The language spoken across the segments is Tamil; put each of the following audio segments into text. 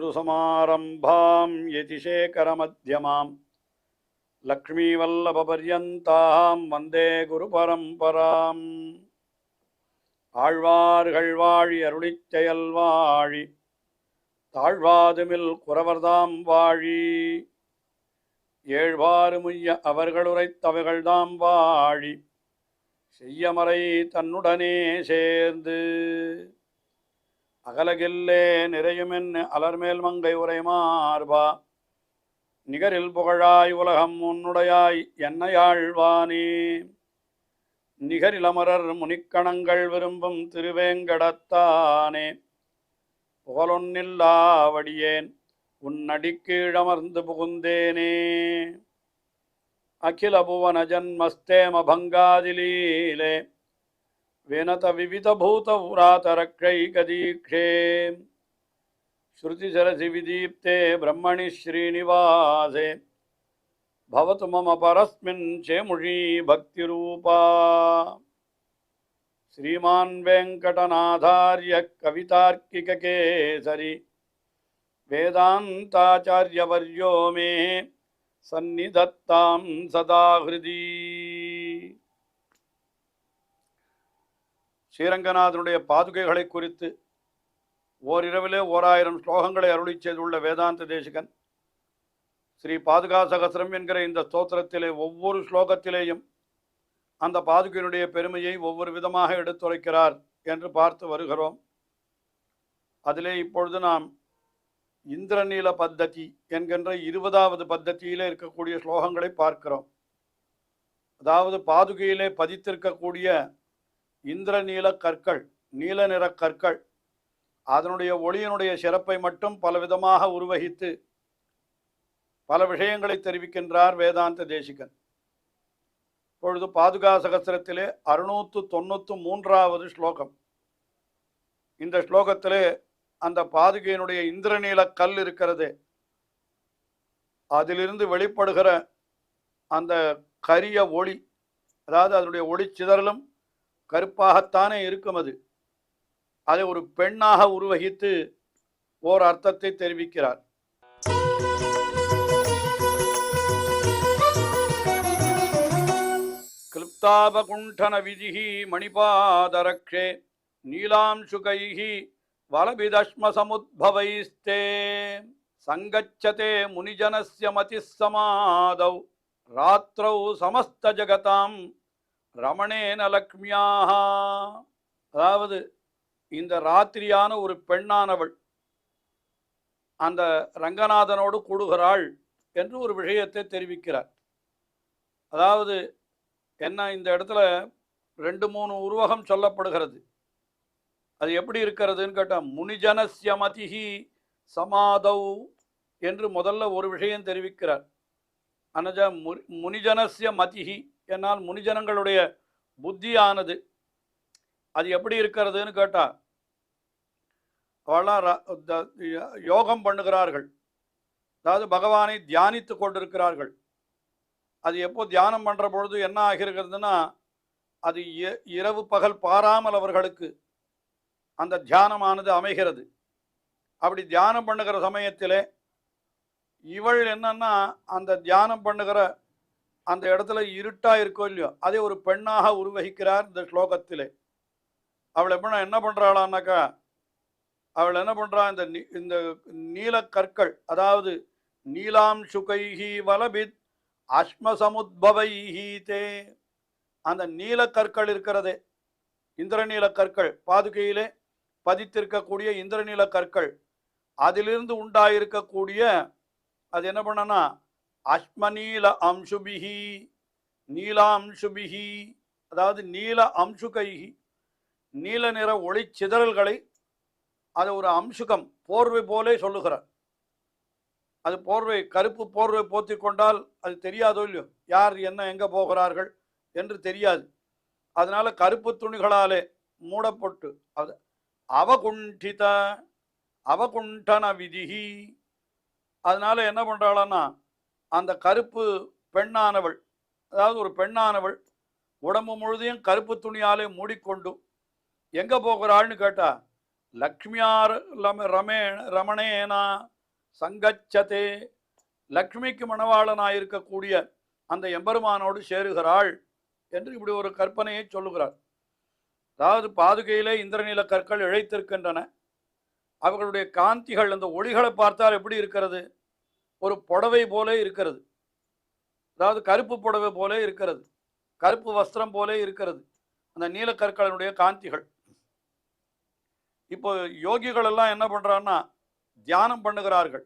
अस्मद्गुरुसमारम्भां यतिशेखरमध्यमां लक्ष्मीवल्लभपर्यन्तां वन्दे गुरुपरम्पराम् ஆழ்வார்கள் வாழி அருளிச் செயல் வாழி தாழ்வாதுமில் குறவர்தாம் வாழி ஏழ்வாறு முய்ய அவர்களுரைத்தவைகள்தாம் வாழி செய்யமறை தன்னுடனே சேர்ந்து அகலகில்லே நிறையுமென்னு அலர்மேல் மங்கை உரை மார்பா நிகரில் புகழாய் உலகம் உன்னுடையாய் என்னையாழ்வானே நிகரிலமரர் முனிக்கணங்கள் விரும்பும் திருவேங்கடத்தானே புகழொன்னில்லாவடியேன் உன்னடிக்கீழமர்ந்து புகுந்தேனே அகில புவன ஜன்மஸ்தேம பங்காதிலீலே வினத விவித பூத உராதரக்ஷைகதீக்ஷே ஸ்ருதிசரசி விதீப்தே பிரம்மணி ஸ்ரீனிவாசே भवतु मम परस्मिन् चेमुषी भक्तिरूपा श्रीमान् वेङ्कटनाथार्य कवितार्किककेसरी वेदान्ताचार्यवर्यो मे सन्निधत्तां सदा हृदि ஸ்ரீரங்கநாதனுடைய பாதுகைகளை குறித்து ஓரிரவிலே 1000 ஸ்லோகங்களை அருளிச் செய்துள்ள வேதாந்த தேசிகன் ஸ்ரீ பாதுகா சகஸ்ரம் என்கிற இந்த ஸ்தோத்திரத்திலே ஒவ்வொரு ஸ்லோகத்திலேயும் அந்த பாதுகையினுடைய பெருமையை ஒவ்வொரு விதமாக எடுத்துரைக்கிறார் என்று பார்த்து வருகிறோம். அதிலே இப்பொழுது நாம் இந்திரநீல பத்ததி என்கின்ற 20வது பத்ததியிலே இருக்கக்கூடிய ஸ்லோகங்களை பார்க்கிறோம். அதாவது பாதுகையிலே பதித்திருக்கக்கூடிய இந்திரநீல கற்கள், நீல நிற கற்கள், அதனுடைய ஒளியினுடைய சிறப்பை மட்டும் பலவிதமாக உருவகித்து பல விஷயங்களை தெரிவிக்கின்றார் வேதாந்த தேசிகன். இப்பொழுது பாதுகா சகஸ்ரத்திலே 693வது ஸ்லோகம். இந்த ஸ்லோகத்திலே அந்த பாதுகையினுடைய இந்திரநீல கல் இருக்கிறது, அதிலிருந்து வெளிப்படுகிற அந்த கரிய ஒளி, அதாவது அதனுடைய ஒளி சிதறலும் கருப்பாகத்தானே இருக்கும். அதை ஒரு பெண்ணாக உருவகித்து ஓர் அர்த்தத்தை தெரிவிக்கிறார். கிளிப்தாபகுண்டன விதிஹி மணிபாதரக்ஷே நீலாம்சுகைஹி வலபிதஷ்மசமுத்பவைஸ்தே சங்கச்சதே முனிஜனஸ்ய மதிஸ்ஸமாதௌ ராத்ரௌ சமஸ்த ஜகதாம் ரமணேன லக்ஷ்மியாக. அதாவது இந்த ராத்திரியான ஒரு பெண்ணானவள் அந்த ரங்கநாதனோடு கூடுகிறாள் என்று ஒரு விஷயத்தை தெரிவிக்கிறார். அதாவது என்ன, இந்த இடத்துல 2-3 உருவகம் சொல்லப்படுகிறது. அது எப்படி இருக்கிறதுன்னு கேட்டால், முனிஜனஸ்ய மதிஹி சமாதௌ என்று முதல்ல ஒரு விஷயம் தெரிவிக்கிறார். அனஜ முனிஜனஸ்ய மதிஹி என்னால் முனிஜனங்களுடைய புத்தியானது அது எப்படி இருக்கிறதுன்னு கேட்டால், அவெல்லாம் யோகம் பண்ணுகிறார்கள், அதாவது பகவானை தியானித்து கொண்டிருக்கிறார்கள். அது எப்போ தியானம் பண்ணுற பொழுது என்ன ஆகிறதுன்னா, அது இரவு பகல் பாராமல் அவர்களுக்கு அந்த தியானமானது அமைகிறது. அப்படி தியானம் பண்ணுகிற சமயத்திலே இவள் என்னன்னா, அந்த தியானம் பண்ணுகிற அந்த இடத்துல இருட்டாக இருக்கோ இல்லையோ, அதை ஒரு பெண்ணாக உருவகிக்கிறார் இந்த ஸ்லோகத்திலே. அவள் என்ன பண்ணுறாளான்னாக்கா, அவள் என்ன பண்ணுறா, இந்த நீலக்கற்கள், அதாவது நீலாம்சுகைஹி வலபித் அஸ்மசமுத்பவைஹீதே, அந்த நீலக்கற்கள் இருக்கிறதே, இந்திரநீல கற்கள், பாதுகையிலே பதித்திருக்கக்கூடிய இந்திரநீல கற்கள், அதிலிருந்து உண்டாயிருக்கக்கூடிய அது என்ன பண்ணனா, அஸ்மநீல அம்சுபிஹி நீலாம்சுபிஹி, அதாவது நீல அம்சுகைஹி, நீல நிற ஒளி சிதறல்களை அது ஒரு அம்சுகம் போர்வை போலே சொல்லுகிறார். அது போர்வை, கருப்பு போர்வை போத்தி கொண்டால் அது தெரியாதோ இல்லையோ, யார் என்ன எங்கே போகிறார்கள் என்று தெரியாது. அதனால கருப்பு துணிகளாலே மூடப்பட்டு அது அவகுண்டன விதிஹி, அதனால என்ன பண்ணுறாளன்னா, அந்த கருப்பு பெண்ணானவள், அதாவது ஒரு பெண்ணானவள் உடம்பு முழுதையும் கருப்பு துணியாலே மூடிக்கொண்டு எங்கே போகிறாள்னு கேட்டால், லக்ஷ்மியார் ரமணேனா சங்கச்சதே, லக்ஷ்மிக்கு மணவாளனாயிருக்கக்கூடிய அந்த எம்பெருமானோடு சேருகிறாள் என்று இப்படி ஒரு கற்பனையை சொல்லுகிறார். அதாவது பாதுகையிலே இந்திரநீல கற்கள் இழைத்திருக்கின்றன. அவர்களுடைய காந்திகள், அந்த ஒளிகளை பார்த்தால் எப்படி இருக்கிறது? ஒரு புடவை போல இருக்கிறது. அதாவது கருப்பு புடவை போல இருக்கிறது, கருப்பு வஸ்திரம் போல இருக்கிறது அந்த நீலக்கற்களினுடைய காந்திகள். இப்போ யோகிகள் எல்லாம் என்ன பண்றாங்கன்னா தியானம் பண்ணுகிறார்கள்.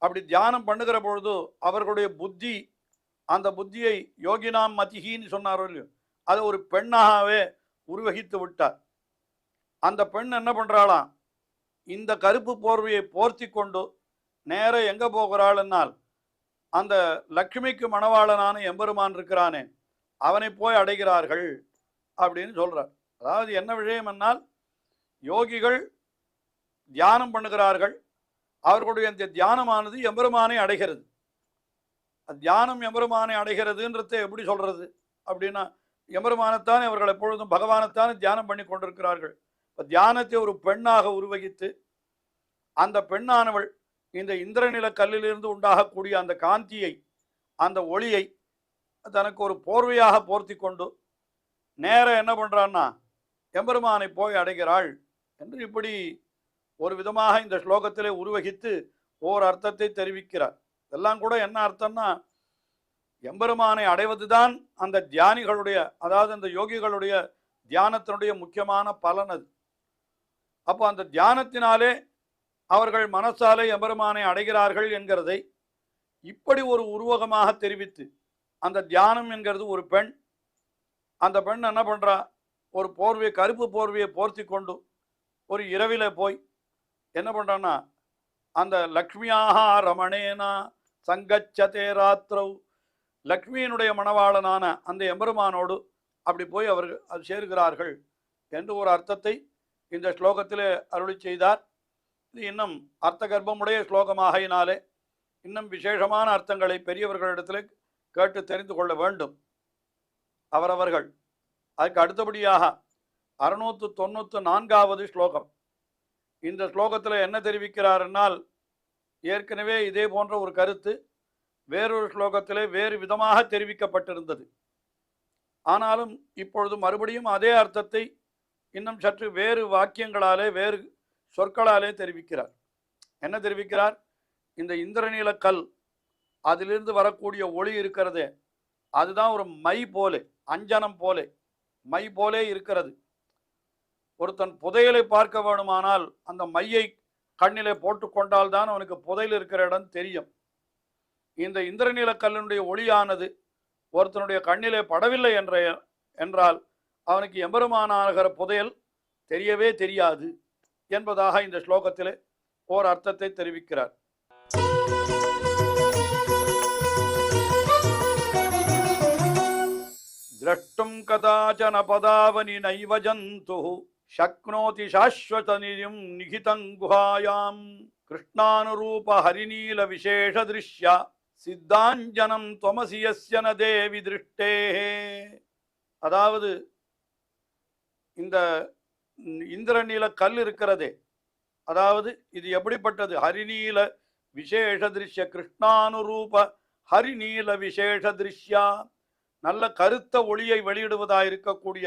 அப்படி தியானம் பண்ணுகிற பொழுது அவர்களுடைய புத்தி, அந்த புத்தியை யோகினாம் மதிஹின்னு சொன்னார்கள், அதை ஒரு பெண்ணாகவே உருவகித்து விட்டார். அந்த பெண் என்ன பண்றாளாம், இந்த கருப்பு போர்வையை போர்த்தி கொண்டு நேர எங்க போகிறாள் என்னால் அந்த லக்ஷ்மிக்கு மணவாளனான எம்பெருமான் இருக்கிறானே அவனை போய் அடைகிறார்கள் அப்படின்னு சொல்றார். அதாவது என்ன விஷயம் என்னால், யோகிகள் தியானம் பண்ணுகிறார்கள். அவர்களுடைய அந்த தியானமானது எம்பெருமானை அடைகிறது. தியானம் எம்பெருமானை அடைகிறதுன்றதை எப்படி சொல்றது அப்படின்னா, எம்பெருமானத்தானே அவர்கள் எப்பொழுதும் பகவானைத்தானே தியானம் பண்ணி கொண்டிருக்கிறார்கள். இப்போ தியானத்தை ஒரு பெண்ணாக உருவகித்து அந்த பெண்ணானவள் இந்த இந்திரநில கல்லிலிருந்து உண்டாகக்கூடிய அந்த காந்தியை, அந்த ஒளியை தனக்கு ஒரு போர்வையாக போர்த்தி கொண்டு நேர என்ன பண்றான்னா எம்பெருமானை போய் அடைகிறாள் என்று இப்படி ஒரு விதமாக இந்த ஸ்லோகத்திலே உருவகித்து ஓர் அர்த்தத்தை தெரிவிக்கிறார். இதெல்லாம் கூட என்ன அர்த்தம்னா, எம்பெருமானை அடைவதுதான் அந்த தியானிகளுடைய, அதாவது அந்த யோகிகளுடைய தியானத்தினுடைய முக்கியமான பலன் அது. அப்போ அந்த தியானத்தினாலே அவர்கள் மனசாலே எம்பெருமானை அடைகிறார்கள் என்கிறதை இப்படி ஒரு உருவகமாக தெரிவித்து, அந்த தியானம் என்கிறது ஒரு பெண், அந்த பெண் என்ன பண்றா, ஒரு போர்வை, கருப்பு போர்வையை போர்த்தி கொண்டு ஒரு இரவில போய் என்ன பண்றான்னா அந்த லக்ஷ்மியாக ரமணேனா சங்கச்சதே ராத்திரவு, லக்ஷ்மியினுடைய மணவாளனான அந்த எம்பெருமானோடு அப்படி போய் அவர்கள் அது சேர்கிறார்கள் என்று ஒரு அர்த்தத்தை இந்த ஸ்லோகத்திலே அருளி செய்தார். இது இன்னும் அர்த்த கர்ப்பமுடைய ஸ்லோகமாகினாலே இன்னும் விசேஷமான அர்த்தங்களை பெரியவர்களிடத்தில் கேட்டு தெரிந்து கொள்ள வேண்டும் அவரவர்கள். அதுக்கு அடுத்தபடியாக 694வது ஸ்லோகம். இந்த ஸ்லோகத்தில் என்ன தெரிவிக்கிறார் என்னால், ஏற்கனவே இதே போன்ற ஒரு கருத்து வேறொரு ஸ்லோகத்திலே வேறு விதமாக தெரிவிக்கப்பட்டிருந்தது. ஆனாலும் இப்பொழுது மறுபடியும் அதே அர்த்தத்தை இன்னும் சற்று வேறு வாக்கியங்களாலே, வேறு சொற்களாலே தெரிவிக்கிறார். என்ன தெரிவிக்கிறார், இந்த இந்திரநீல கல், அதிலிருந்து வரக்கூடிய ஒளி இருக்கிறதே, அதுதான் ஒரு மை போலே, அஞ்சனம் போலே, மை போலே இருக்கிறது. ஒருத்தன் புதையலை பார்க்க வேணுமானால் அந்த மையை கண்ணிலே போட்டு கொண்டால் தான் அவனுக்கு புதையல் இருக்கிற இடம் தெரியும். இந்த இந்திரநீல கல்லினுடைய ஒளியானது ஒருத்தனுடைய கண்ணிலே படவில்லை என்றால் அவனுக்கு எம்பெருமானாகிற புதையல் தெரியவே தெரியாது என்பதாக இந்த ஸ்லோகத்திலே ஓர் அர்த்தத்தை தெரிவிக்கிறார். திரஷ்டும் கதாச்சன பதாவனி நைவ ஜந்து சக்னோதி சாஸ்வத நிதிம் நிகிதங் குஹாயாம் கிருஷ்ணானுரூப ஹரிநீல விசேஷ திருஷ்யா சித்தாஞ்சனம் துவமசி யஸ்ய ந தேவி திருஷ்டேஹே. அதாவது இந்த இந்திரநீல கல் இருக்கிறதே, அதாவது இது எப்படிப்பட்டது, ஹரிநீல விசேஷ திருஷ்ய கிருஷ்ணானுரூப ஹரிநீல விசேஷ திருஷ்யா, நல்ல கருத்த ஒளியை வெளியிடுவதாயிருக்கக்கூடிய,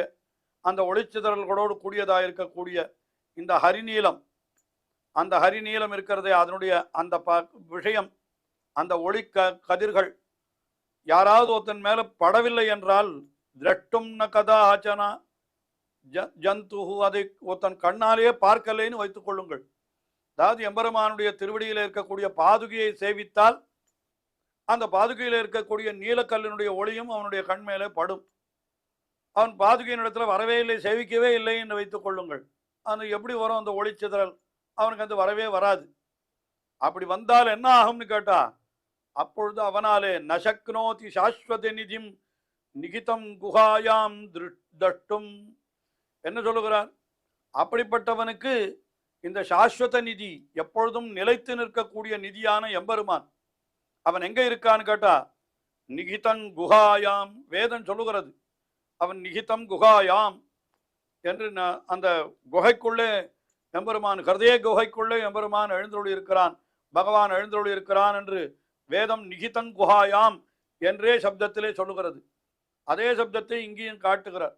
அந்த ஒளிச்சிதறல்களோடு கூடியதாயிருக்கக்கூடிய இந்த ஹரிநீலம், அந்த ஹரிநீலம் இருக்கிறதே அதனுடைய அந்த விஷயம், அந்த ஒளி கதிர்கள் யாராவது ஒருத்தன் மேல படவில்லை என்றால் திரட்டும் ந கதாச்சனா ஜந்து, அதை ஒருத்தன் கண்ணாலேயே பார்க்கலைன்னு வைத்துக் கொள்ளுங்கள். அதாவது எம்பெருமானுடைய திருவடியில் இருக்கக்கூடிய பாதுகையை சேவித்தால் அந்த பாதுகையில் இருக்கக்கூடிய நீலக்கல்லினுடைய ஒளியும் அவனுடைய கண் மேலே படும். அவன் பாதுகையின் இடத்துல வரவே இல்லை, சேவிக்கவே இல்லை என்று வைத்துக் கொள்ளுங்கள். அது எப்படி வரும் அந்த ஒளிச்சிதறல்? அவனுக்கு அது வரவே வராது. அப்படி வந்தால் என்ன ஆகும்னு கேட்டா, அப்பொழுது அவனாலே நசக்னோதி சாஸ்வத நிதிம் நிகிதம் குஹாயாம் தஷ்டும், என்ன சொல்லுகிறார், அப்படிப்பட்டவனுக்கு இந்த சாஸ்வத நிதி, எப்பொழுதும் நிலைத்து நிற்கக்கூடிய நிதியான எம்பெருமான் அவன் எங்க இருக்கான்னு கேட்டா, நிகிதம் குஹாயாம், வேதம் சொல்லுகிறது அவன் நிகிதம் குஹாயாம் என்று, அந்த குகைக்குள்ளே எம்பெருமான் ஹிருதய குகைக்குள்ளே எம்பெருமான் எழுந்தருளி இருக்கிறான், பகவான் எழுந்தருளி இருக்கிறான் என்று வேதம் நிகிதங் குஹாயாம் என்றே சப்தத்திலே சொல்லுகிறது. அதே சப்தத்தை இங்கேயும் காட்டுகிறார்.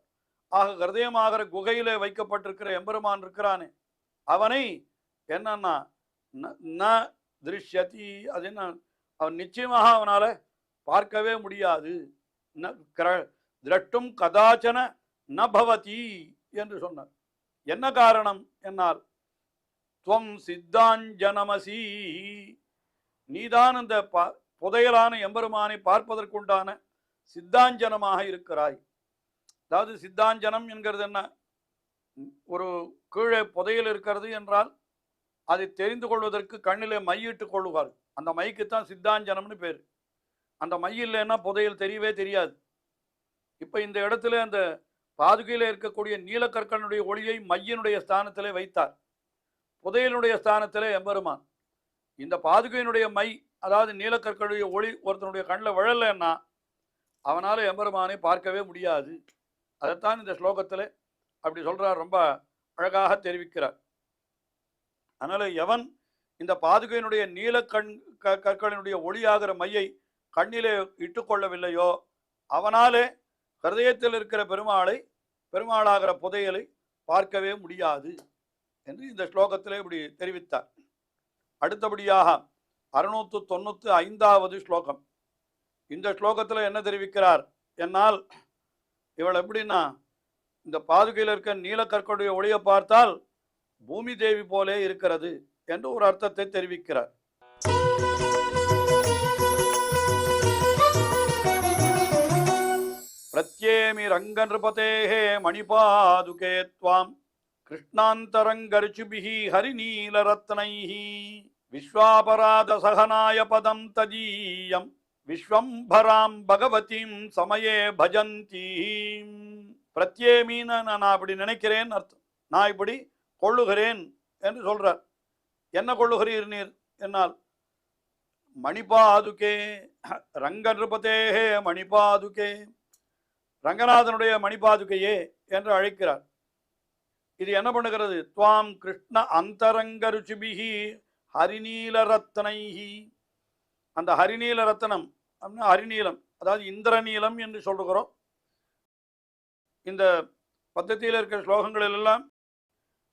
ஆக ஹிருதயமாகிற குகையிலே வைக்கப்பட்டிருக்கிற எம்பெருமான் இருக்கிறானே, அவனை என்னன்னா ந திருஷ்யதி, அது என்ன, அவன் நிச்சயமாக அவனால பார்க்கவே முடியாது. திரட்டும் கதாச்சன ந பவதி என்று சொன்னார். என்ன காரணம் என்னால், துவம் சித்தாஞ்சனமசி, நீதான் அந்த புதையலான எம்பெருமானை பார்ப்பதற்குண்டான சித்தாஞ்சனமாக இருக்கிறாய். அதாவது சித்தாஞ்சனம் என்கிறது என்ன, ஒரு கீழே புதையல் இருக்கிறது என்றால் அதை தெரிந்து கொள்வதற்கு கண்ணிலே மையிட்டு கொள்ளுவார். அந்த மைக்குத்தான் சித்தாஞ்சனம்னு பேர். அந்த மை இல்லைன்னா புதையல் தெரியவே தெரியாது. இப்போ இந்த இடத்துல அந்த பாதுகையில் இருக்கக்கூடிய நீலக்கற்கனுடைய ஒளியை மையினுடைய ஸ்தானத்திலே வைத்தார், புதையலுடைய ஸ்தானத்திலே எம்பெருமான். இந்த பாதுகையினுடைய மை, அதாவது நீலக்கற்களுடைய ஒளி ஒருத்தனுடைய கண்ணில் விழலைன்னா அவனால் எம்பெருமானை பார்க்கவே முடியாது. அதைத்தான் இந்த ஸ்லோகத்தில் அப்படி சொல்கிறார், ரொம்ப அழகாக தெரிவிக்கிறார். அதனால் எவன் இந்த பாதுகையினுடைய கற்களினுடைய ஒளியாகிற மையை கண்ணிலே இட்டுக்கொள்ளவில்லையோ அவனாலே ஹிருதயத்தில் இருக்கிற பெருமாளாகிற புதையலை பார்க்கவே முடியாது என்று இந்த ஸ்லோகத்திலே இப்படி தெரிவித்தார். அடுத்தபடியாக 695வது ஸ்லோகம். இந்த ஸ்லோகத்தில் என்ன தெரிவிக்கிறார் என்னால், இவள் எப்படின்னா இந்த பாதுகையில் இருக்க நீலக்கற்களுடைய ஒளியை பார்த்தால் பூமி தேவி போலே இருக்கிறது என்று ஒரு அர்த்தத்தை தெரிவிக்கிறார். பிரத்யேமி ரங்கநிருபதேஹே மணிபாதுகே த்வாம் கிருஷ்ணாந்தரங்கர்ச்சுபிஹி ஹரிநீலரத்னைஹி விஸ்வாபராத சகனாய பதம் தஜீயம் விஸ்வம்பராம் பகவதீம் சமயே பஜந்தீம். பிரத்யேமின்னு நான் அப்படி நினைக்கிறேன் அர்த்தம், நான் இப்படி கொள்ளுகிறேன் என்று சொல்றார். என்ன கொள்ளுகிறீர் நீர் என்னால், மணிபாதுகே ரங்கநிருபதேஹே மணிபாதுகே, ரங்கநாதனுடைய மணிபாதுகையே என்று அழைக்கிறார். இது என்ன பண்ணுகிறது, துவாம் கிருஷ்ண அந்தரங்க ருச்சிபிஹி ஹரிநீல ரத்னைஹி, அந்த ஹரிநீல ரத்னம் அப்படின்னா ஹரிநீலம், அதாவது இந்திரநீலம் என்று சொல்லுகிறோம். இந்த பத்தத்தியில் இருக்கிற ஸ்லோகங்களில் எல்லாம்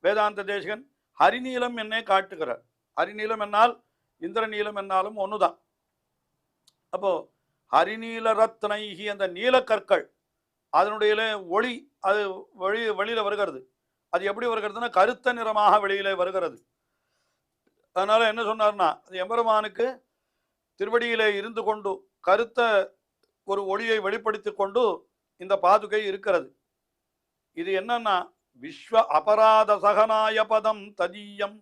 வேதாந்த தேசிகன் ஹரிநீலம் என்னே காட்டுகிறார். ஹரிநீலம் என்னால் இந்திரநீலம் என்னாலும் ஒண்ணுதான். அப்போ ஹரிநீல ரத்னைஹி, அந்த நீலக்கற்கள் அதனுடைய ஒளி அது வெளியில வருகிறது. அது எப்படி வருகிறதுனா கருத்த நிறமாக வெளியிலே வருகிறது. அதனால என்ன சொன்னார்னா, அது எம்பெருமானுக்கு திருவடியிலே இருந்து கொண்டு கருத்த ஒரு ஒளியை வெளிப்படுத்தி கொண்டு இந்த பாதுகை இருக்கிறது. இது என்னன்னா விஸ்வ அபராத சகனாய பதம் ததீயம்.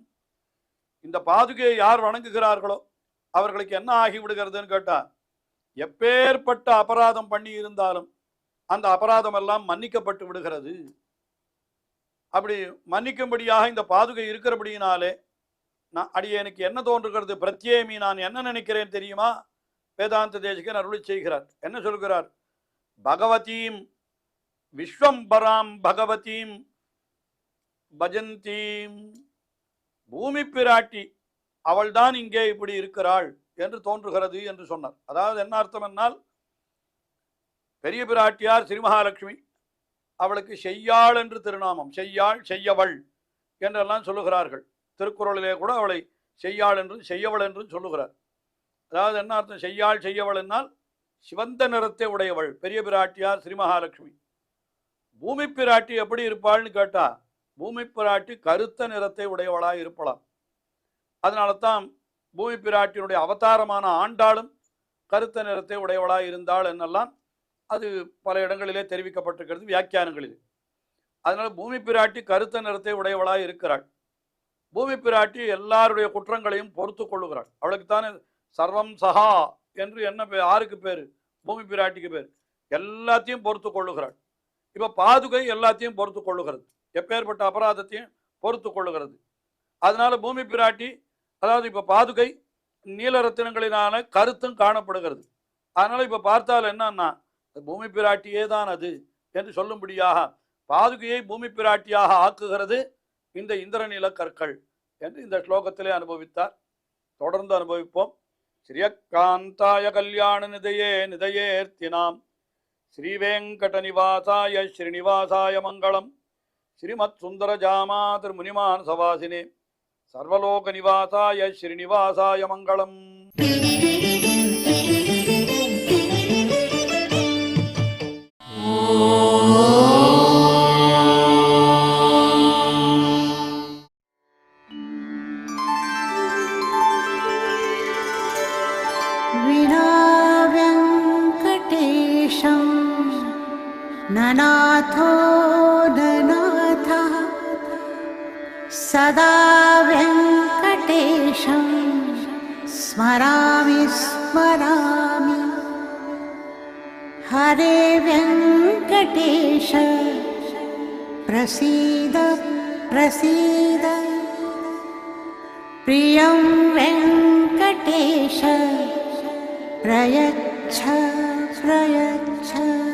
இந்த பாதுகையை யார் வணங்குகிறார்களோ அவர்களுக்கு என்ன ஆகிவிடுகிறதுன்னு கேட்டா, எப்பேற்பட்ட அபராதம் பண்ணி இருந்தாலும் அந்த அபராதம் எல்லாம் மன்னிக்கப்பட்டு விடுகிறது. அப்படி மன்னிக்கும்படியாக இந்த பாதுகை இருக்கிறபடியினாலே எனக்கு என்ன தோன்றுகிறது, பிரத்யேமி நான் என்ன நினைக்கிறேன் தெரியுமா, வேதாந்த தேசிகன் அருளி செய்கிறார். என்ன சொல்கிறார், பகவதீம் விஸ்வம்பராம் பகவதீம் பஜந்தீம், பூமி பிராட்டி அவள்தான் இங்கே இப்படி இருக்கிறாள் என்று தோன்றுகிறது என்று சொன்னார். அதாவது என்ன அர்த்தம் என்னால், பெரிய பிராட்டியார் ஸ்ரீமகாலட்சுமி, அவளுக்கு செய்யாள் என்று திருநாமம், செய்யாள் செய்யவள் என்றெல்லாம் சொல்லுகிறார்கள். திருக்குறளிலே கூட அவளை செய்யாள் என்று செய்யவள் என்று சொல்லுகிறார். அதாவது என்ன அர்த்தம், செய்யாள் செய்யவள் என்னால் சிவந்த நிறத்தை உடையவள் பெரிய பிராட்டியார் ஸ்ரீமகாலட்சுமி. பூமி பிராட்டி எப்படி இருப்பாள்னு கேட்டா, பூமி பிராட்டி கருத்த நிறத்தை உடையவளாக இருப்பலாம். அதனால தான் பூமி பிராட்டியினுடைய அவதாரமான ஆண்டாளும் கருத்த நிறத்தை உடையவளாக இருந்தாள் என்னெல்லாம் அது பல இடங்களிலே தெரிவிக்கப்பட்டிருக்கிறது வியாக்கியானங்களில். அதனால பூமி பிராட்டி கருத்த நிறத்தை உடையவளாக இருக்கிறாள். பூமி பிராட்டி எல்லாருடைய குற்றங்களையும் பொறுத்து கொள்ளுகிறாள். அவளுக்கு தானே சர்வம் சஹா என்று என்ன யாருக்கு பேரு, பூமி பிராட்டிக்கு பேர். எல்லாத்தையும் பொறுத்து கொள்ளுகிறாள். இப்ப பாதுகை எல்லாத்தையும் பொறுத்து கொள்ளுகிறது, எப்பேற்பட்ட அபராதத்தையும் பொறுத்து கொள்ளுகிறது. அதனால பூமி பிராட்டி, அதாவது இப்ப பாதுகை நீலரத்தினங்களினால கருத்தும் காணப்படுகிறது. அதனால இப்ப பார்த்தால் என்னன்னா, பூமி பிராட்டியே தான் அது என்று சொல்லும்படியாக பாதுகையை பூமி பிராட்டியாக ஆக்குகிறது இந்த இந்திரநீல கற்கள் என்று இந்த ஸ்லோகத்திலே அனுபவித்தார். தொடர்ந்து அனுபவிப்போம். ஸ்ரீயக்காந்தாய கல்யாண நிதையே நிதையேர்த்தினாம் ஸ்ரீவேங்கட நிவாசாய ஸ்ரீனிவாசாய மங்களம். ஸ்ரீமத் சுந்தரஜாமா திருமுனிமான் சவாசினே சர்வலோக நிவாசாய ஸ்ரீனிவாசாய மங்களம். ननाथो ननाथः सदा वेङ्कटेशं स्मरामि स्मरामि. हरे वेङ्कटेश प्रसीद प्रसीद. प्रियं वेङ्कटेश प्रयच्छ प्रयच्छ.